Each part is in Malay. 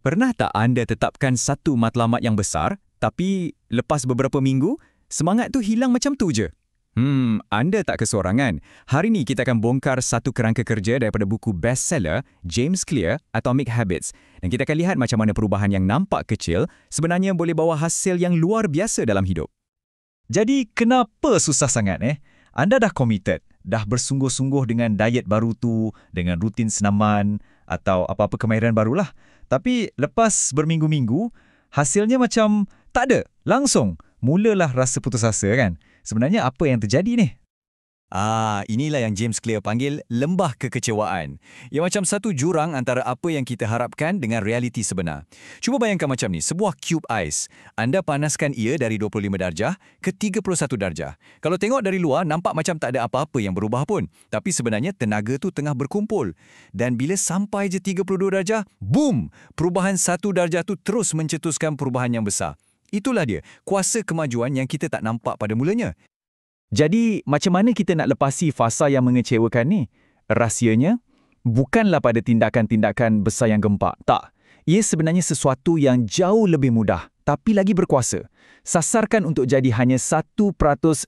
Pernah tak anda tetapkan satu matlamat yang besar, tapi lepas beberapa minggu, semangat tu hilang macam tu je? Anda tak kesorangan. Hari ni kita akan bongkar satu kerangka kerja daripada buku bestseller James Clear, Atomic Habits. Dan kita akan lihat macam mana perubahan yang nampak kecil sebenarnya boleh bawa hasil yang luar biasa dalam hidup. Jadi, kenapa susah sangat Anda dah committed, dah bersungguh-sungguh dengan diet baru tu, dengan rutin senaman atau apa-apa kemahiran barulah. Tapi lepas berminggu-minggu, hasilnya macam tak ada. Langsung, mulalah rasa putus asa kan? Sebenarnya apa yang terjadi ni? Inilah yang James Clear panggil lembah kekecewaan. Ia macam satu jurang antara apa yang kita harapkan dengan realiti sebenar. Cuba bayangkan macam ni, sebuah cube ais. Anda panaskan ia dari 25 darjah ke 31 darjah. Kalau tengok dari luar, nampak macam tak ada apa-apa yang berubah pun. Tapi sebenarnya tenaga tu tengah berkumpul. Dan bila sampai je 32 darjah, boom! Perubahan 1 darjah tu terus mencetuskan perubahan yang besar. Itulah dia, kuasa kemajuan yang kita tak nampak pada mulanya. Jadi, macam mana kita nak lepasi fasa yang mengecewakan ni? Rahsianya, bukanlah pada tindakan-tindakan besar yang gempak. Tak. Ia sebenarnya sesuatu yang jauh lebih mudah, tapi lagi berkuasa. Sasarkan untuk jadi hanya 1%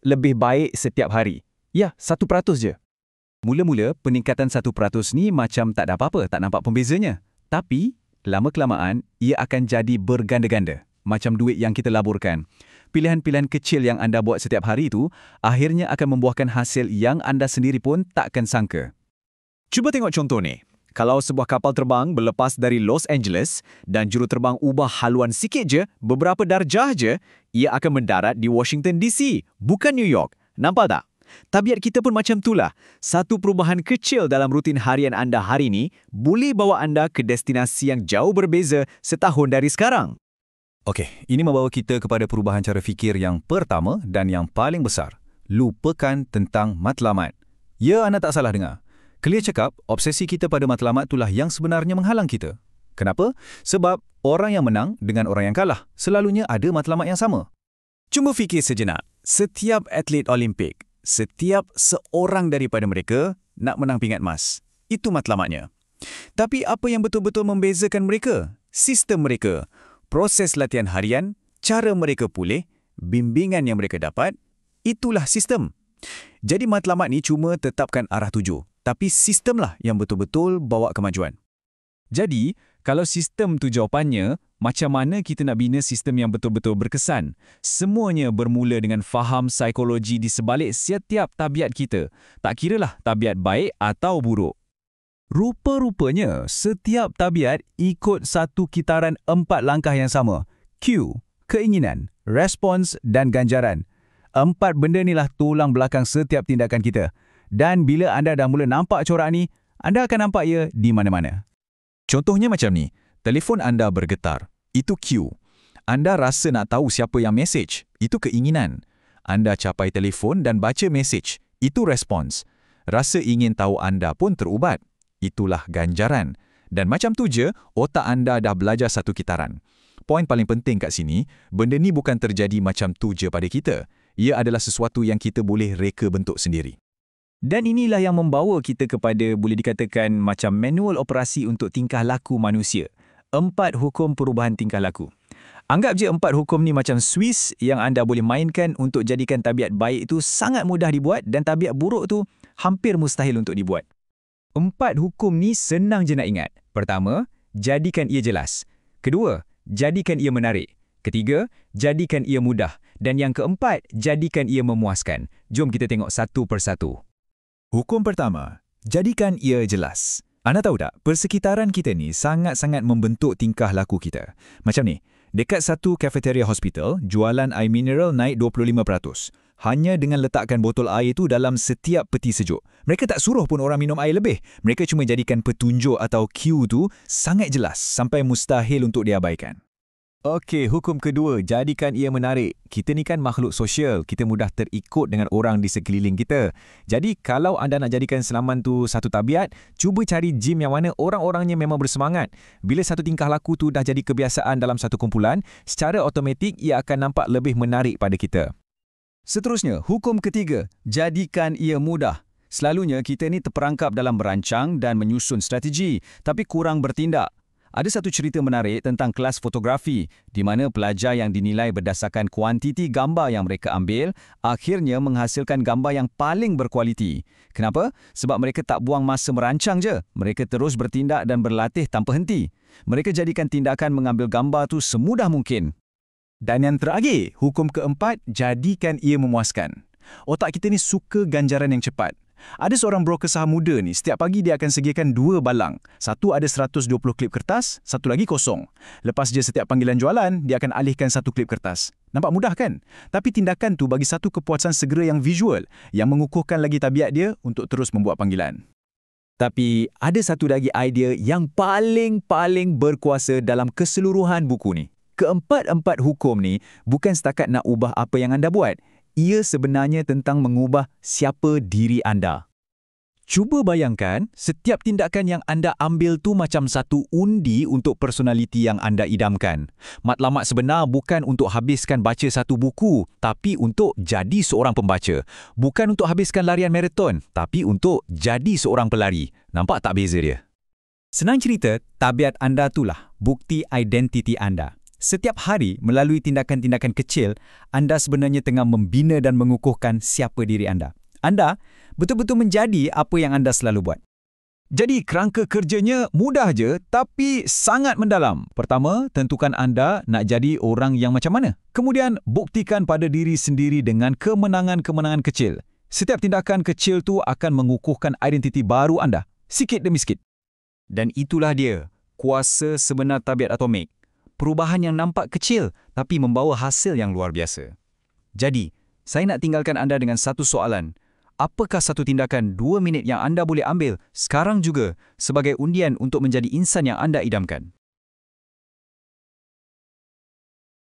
lebih baik setiap hari. Ya, 1% je. Mula-mula, peningkatan 1% ni macam tak ada apa-apa, tak nampak pembezanya. Tapi, lama-kelamaan, ia akan jadi berganda-ganda. Macam duit yang kita laburkan. Pilihan-pilihan kecil yang anda buat setiap hari itu akhirnya akan membuahkan hasil yang anda sendiri pun takkan sangka. Cuba tengok contoh ni. Kalau sebuah kapal terbang berlepas dari Los Angeles dan juruterbang ubah haluan sikit je, beberapa darjah je, ia akan mendarat di Washington DC, bukan New York. Nampak tak? Tabiat kita pun macam itulah. Satu perubahan kecil dalam rutin harian anda hari ini boleh bawa anda ke destinasi yang jauh berbeza setahun dari sekarang. Okey, ini membawa kita kepada perubahan cara fikir yang pertama dan yang paling besar. Lupakan tentang matlamat. Ya, anda tak salah dengar. Clear cakap, obsesi kita pada matlamat itulah yang sebenarnya menghalang kita. Kenapa? Sebab orang yang menang dengan orang yang kalah selalunya ada matlamat yang sama. Cuma fikir sejenak. Setiap atlet Olimpik, setiap seorang daripada mereka nak menang pingat emas. Itu matlamatnya. Tapi apa yang betul-betul membezakan mereka? Sistem mereka. Proses latihan harian, cara mereka pulih, bimbingan yang mereka dapat, itulah sistem. Jadi matlamat ni cuma tetapkan arah tuju, tapi sistemlah yang betul-betul bawa kemajuan. Jadi, kalau sistem tu jawapannya, macam mana kita nak bina sistem yang betul-betul berkesan? Semuanya bermula dengan faham psikologi di sebalik setiap tabiat kita. Tak kiralah tabiat baik atau buruk. Rupa-rupanya, setiap tabiat ikut satu kitaran 4 langkah yang sama. Q, keinginan, respons dan ganjaran. 4 benda inilah tulang belakang setiap tindakan kita. Dan bila anda dah mula nampak corak ni, anda akan nampak ia di mana-mana. Contohnya macam ni, telefon anda bergetar. Itu Q. Anda rasa nak tahu siapa yang mesej. Itu keinginan. Anda capai telefon dan baca mesej. Itu respons. Rasa ingin tahu anda pun terubat. Itulah ganjaran. Dan macam tu je, otak anda dah belajar satu kitaran. Poin paling penting kat sini, benda ni bukan terjadi macam tu je pada kita. Ia adalah sesuatu yang kita boleh reka bentuk sendiri. Dan inilah yang membawa kita kepada boleh dikatakan macam manual operasi untuk tingkah laku manusia. 4 hukum perubahan tingkah laku. Anggap je 4 hukum ni macam Swiss yang anda boleh mainkan untuk jadikan tabiat baik itu sangat mudah dibuat dan tabiat buruk tu hampir mustahil untuk dibuat. 4 hukum ni senang je nak ingat. Pertama, jadikan ia jelas. Kedua, jadikan ia menarik. Ketiga, jadikan ia mudah. Dan yang keempat, jadikan ia memuaskan. Jom kita tengok satu persatu. Hukum pertama, jadikan ia jelas. Anda tahu tak, persekitaran kita ni sangat-sangat membentuk tingkah laku kita. Macam ni, dekat satu cafeteria hospital, jualan air mineral naik 25%. Hanya dengan letakkan botol air itu dalam setiap peti sejuk. Mereka tak suruh pun orang minum air lebih. Mereka cuma jadikan petunjuk atau cue tu sangat jelas sampai mustahil untuk diabaikan. Okey, hukum kedua, jadikan ia menarik. Kita ni kan makhluk sosial. Kita mudah terikut dengan orang di sekeliling kita. Jadi, kalau anda nak jadikan senaman tu satu tabiat, cuba cari gym yang mana orang-orangnya memang bersemangat. Bila satu tingkah laku tu dah jadi kebiasaan dalam satu kumpulan, secara automatik ia akan nampak lebih menarik pada kita. Seterusnya, hukum ketiga, jadikan ia mudah. Selalunya kita ni terperangkap dalam merancang dan menyusun strategi, tapi kurang bertindak. Ada satu cerita menarik tentang kelas fotografi di mana pelajar yang dinilai berdasarkan kuantiti gambar yang mereka ambil akhirnya menghasilkan gambar yang paling berkualiti. Kenapa? Sebab mereka tak buang masa merancang je. Mereka terus bertindak dan berlatih tanpa henti. Mereka jadikan tindakan mengambil gambar tu semudah mungkin. Dan yang terakhir, hukum keempat, jadikan ia memuaskan. Otak kita ni suka ganjaran yang cepat. Ada seorang broker saham muda ni, setiap pagi dia akan sediakan 2 balang. Satu ada 120 klip kertas, satu lagi kosong. Lepas je setiap panggilan jualan, dia akan alihkan satu klip kertas. Nampak mudah kan? Tapi tindakan tu bagi satu kepuasan segera yang visual, yang mengukuhkan lagi tabiat dia untuk terus membuat panggilan. Tapi ada satu lagi idea yang paling berkuasa dalam keseluruhan buku ni. Keempat-empat hukum ni bukan setakat nak ubah apa yang anda buat. Ia sebenarnya tentang mengubah siapa diri anda. Cuba bayangkan, setiap tindakan yang anda ambil tu macam satu undi untuk personaliti yang anda idamkan. Matlamat sebenar bukan untuk habiskan baca satu buku, tapi untuk jadi seorang pembaca. Bukan untuk habiskan larian maraton, tapi untuk jadi seorang pelari. Nampak tak beza dia? Senang cerita, tabiat anda itulah bukti identiti anda. Setiap hari, melalui tindakan-tindakan kecil, anda sebenarnya tengah membina dan mengukuhkan siapa diri anda. Anda betul-betul menjadi apa yang anda selalu buat. Jadi, kerangka kerjanya mudah je, tapi sangat mendalam. Pertama, tentukan anda nak jadi orang yang macam mana. Kemudian, buktikan pada diri sendiri dengan kemenangan-kemenangan kecil. Setiap tindakan kecil tu akan mengukuhkan identiti baru anda, sikit demi sikit. Dan itulah dia, kuasa sebenar tabiat atomik. Perubahan yang nampak kecil tapi membawa hasil yang luar biasa. Jadi, saya nak tinggalkan anda dengan satu soalan. Apakah satu tindakan 2 minit yang anda boleh ambil sekarang juga sebagai undian untuk menjadi insan yang anda idamkan?